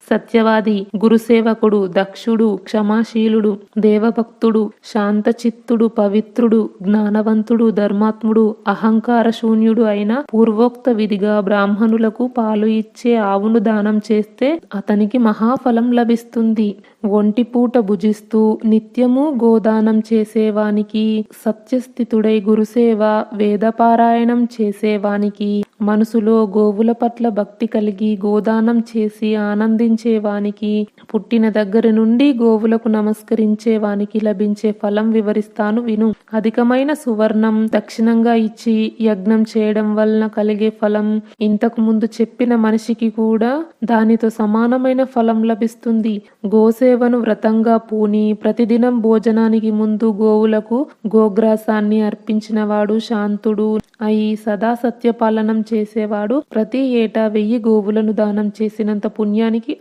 సత్యవాది, గురుసేవకుడు, దక్షుడు, క్షమాశీలుడు, దేవభక్తుడు, శాంతచిత్తుడు, పవిత్రుడు, జ్ఞానవంతుడు, ధర్మాత్ముడు, అహంకార శూన్యుడు అయిన పూర్వోక్త విధిగా బ్రాహ్మణులకు పాలు ఇచ్చే ఆవును దానం చేస్తే అతనికి మహాఫలం లభిస్తుంది. ఒంటిపూట భుజిస్తూ నిత్యము గోదానం చేసేవానికి, సత్యస్థితుడై గురుసేవ, వేదపారాయణం చేసేవానికి, మనసులో గోవుల పట్ల భక్తి కలిగి గోదానం చేసి ఆనందించేవానికి, పుట్టిన దగ్గర నుండి గోవులకు నమస్కరించేవానికి లభించే ఫలం వివరిస్తాను విను. అధికమైన సువర్ణం దక్షిణంగా ఇచ్చి యజ్ఞం చేయడం వలన కలిగే ఫలం ఇంతకు ముందు చెప్పిన మనిషికి కూడా దానితో సమానమైన ఫలం లభిస్తుంది. గోసేవను వ్రతంగా పూని ప్రతిదినం భోజనానికి ముందు గోవులకు గోగ్రాసాన్ని అర్పించినవాడు శాంతుడు అయి సదా సత్యపాలనం చేసేవాడు ప్రతి ఏటా 1000 గోవులను దానం చేసినంత పుణ్యానికి